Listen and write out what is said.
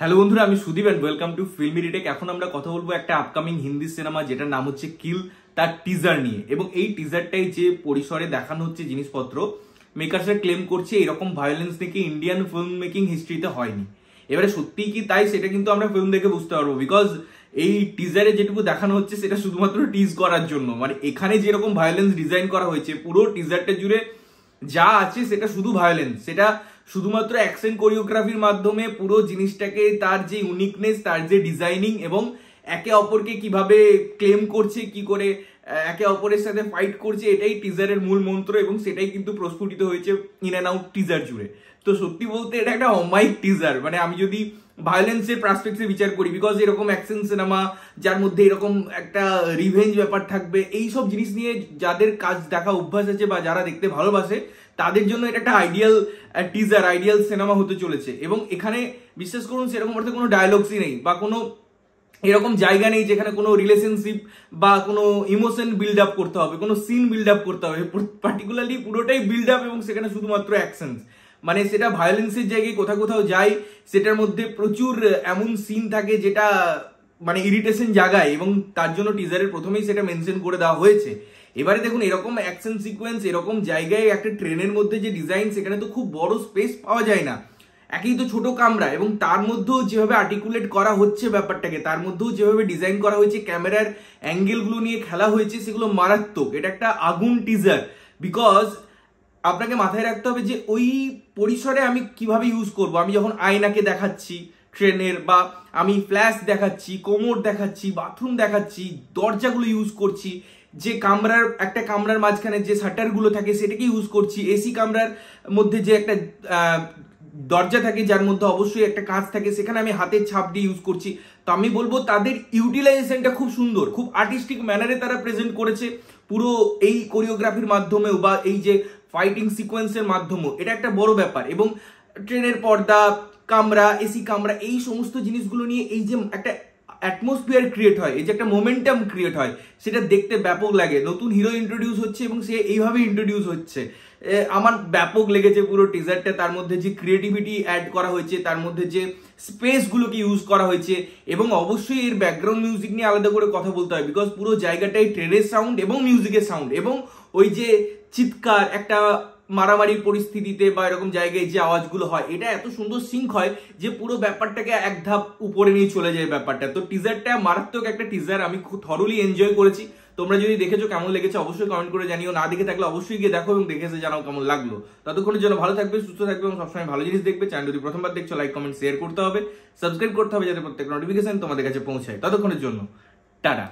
Hello বন্ধুরা, আমি Sudip and welcome to Filmy Retake. এখন আমরা কথা বলবো একটা আপকামিং হিন্দি সিনেমা যেটার নাম হচ্ছে কিল, তার টিজার নিয়ে। এবং এই টিজারটাই যে পরিসরে দেখানো হচ্ছে জিনিসপত্র, মেকার্সরা ক্লেম করছে এরকম ভায়োলেন্স দেখে ইন্ডিয়ান ফিল্ম মেকিং হিস্ট্রিতে হয়নি। এবারে সত্যি কি তাই সেটা কিন্তু আমরা ফিল্ম দেখে বুঝতে পারবো, বিকজ এই টিজারে যেটুকু দেখানো হচ্ছে সেটা শুধুমাত্র টিজ করার জন্য। মানে এখানে যেরকম ভায়োলেন্স ডিজাইন করা হয়েছে, পুরো টিজারটা জুড়ে যা আছে সেটা শুধু ভায়োলেন্স। সেটা শুধুমাত্র অ্যাকশন কোরিওগ্রাফির মাধ্যমে পুরো জিনিসটাকে তার যে ইউনিকনেস, তার যে ডিজাইনিং এবং একে অপরকে কিভাবে ক্লেম করছে, কি করে একে অপরের সাথে ফাইট করছে, এটাই টিজারের মূল মন্ত্র এবং সেটাই কিন্তু প্রস্ফুটিত হয়েছে ইন অ্যান্ড আউট টিজার জুড়ে। তো সত্যি বলতে এটা একটা অমায়িক টিজার। মানে আমি যদি ভায়োলেন্সের পার্সপেক্টিভে বিচার করি, বিকজ এরকম অ্যাকশন সিনেমা যার মধ্যে এরকম একটা রিভেঞ্জ ব্যাপার থাকবে, এইসব জিনিস নিয়ে যাদের কাজ দেখা অভ্যাস আছে বা যারা দেখতে ভালোবাসে তাদের জন্য এটা একটা আইডিয়াল টিজার, আইডিয়াল সিনেমা হতে চলেছে। এবং এখানে বিশ্বাস করুন সেরকম অর্থে কোনো ডায়লগসই নেই বা কোনো এরকম জায়গা নেই যেখানে কোনো রিলেশনশিপ বা কোনো ইমোশন বিল্ড আপ করতে হবে, কোনো সিন বিল্ড আপ করতে হবে। পার্টিকুলারলি পুরোটাই বিল্ড আপ এবং সেখানে শুধুমাত্র অ্যাকশন। মানে সেটা ভায়োলেন্সের জায়গায় কোথাও কোথাও যায়, সেটার মধ্যে প্রচুর এমন সিন থাকে যেটা মানে ইরিটেশন জাগায় এবং তার জন্য টিজারের প্রথমেই সেটা মেনশন করে দেওয়া হয়েছে। এবারে দেখুন এরকম অ্যাকশন সিকোয়েন্স এরকম জায়গায় একটা ট্রেনের মধ্যে যে ডিজাইন, সেখানে তো খুব বড় স্পেস পাওয়া যায় না, একই তো ছোট কামরা, এবং তার মধ্যেও যেভাবে আর্টিকুলেট করা হচ্ছে ব্যাপারটাকে, তার মধ্যেও যেভাবে ডিজাইন করা হয়েছে, ক্যামেরার অ্যাঙ্গেলগুলো নিয়ে খেলা হয়েছে, সেগুলো মারাত্মক। এটা একটা আগুন টিজার। বিকজ আপনাকে মাথায় রাখতে হবে যে ওই পরিসরে আমি কিভাবে ইউজ করব। আমি যখন আয়নাকে দেখাচ্ছি ট্রেনের, বা আমি ফ্ল্যাশ দেখাচ্ছি, কোমর দেখাচ্ছি, বাথরুম দেখাচ্ছি, দরজাগুলো ইউজ করছি, যে কামরার একটা কামরার মাঝখানে যে শাটারগুলো থাকে সেটাকে ইউজ করছি, এসি কামরার মধ্যে যে একটা দরজা থাকে যার মধ্যে অবশ্যই একটা কাঁচ থাকে, সেখানে আমি হাতের ছাপ দিয়ে ইউজ করছি। তো আমি বলবো তাদের ইউটিলাইজেশনটা খুব সুন্দর, খুব আর্টিস্টিক ম্যানারে তারা প্রেজেন্ট করেছে পুরো এই কোরিওগ্রাফির মাধ্যমেও বা এই যে ফাইটিং সিকোয়েন্সের মাধ্যমেও। এটা একটা বড় ব্যাপার। এবং ট্রেনের পর্দা, কামরা, এসি কামরা, এই সমস্ত জিনিসগুলো নিয়ে এই যে একটা অ্যাটমসফিয়ার ক্রিয়েট হয়, এই যে একটা মোমেন্টাম ক্রিয়েট হয়, সেটা দেখতে ব্যাপক লাগে। নতুন হিরো ইন্ট্রোডিউস হচ্ছে এবং সে এইভাবে ইন্ট্রোডিউস হচ্ছে। আমার ব্যাপক লেগেছে পুরো টিজারটা। তার মধ্যে যে ক্রিয়েটিভিটি অ্যাড করা হয়েছে, তার মধ্যে যে স্পেসগুলোকে ইউজ করা হয়েছে, এবং অবশ্যই এর ব্যাকগ্রাউন্ড মিউজিক নিয়ে আলাদা করে কথা বলতে হয়, বিকজ পুরো জায়গাটাই ট্রেনের সাউন্ড এবং মিউজিকের সাউন্ড, এবং ওই যে চিৎকার, একটা মারামারি পরিস্থিতিতে বা এরকম জায়গায় যে আওয়াজগুলো হয়, এটা এত সুন্দর সিঙ্ক হয় যে পুরো ব্যাপারটাকে এক ধাপ উপরে নিয়ে চলে যায় ব্যাপারটা। তো টিজারটা মারাত্মক একটা টিজার, আমি খুব থরলি এনজয় করেছি। তোমরা যদি দেখেছো কেমন লেগেছে অবশ্যই কমেন্ট করে জানিও, না দেখে থাকলে অবশ্যই গিয়ে দেখো এবং দেখে এসে জানাও কেমন লাগলো। ততক্ষণের জন্য ভালো থাকবে, সুস্থ থাকবে এবং সবসময় ভালো জিনিস দেখবে। চ্যানেল যদি প্রথমবার দেখছো লাইক কমেন্ট শেয়ার করতে হবে, সাবস্ক্রাইব করতে হবে যাতে প্রত্যেক নোটিফিকেশন তোমাদের কাছে পৌঁছায়। ততক্ষণের জন্য টাটা।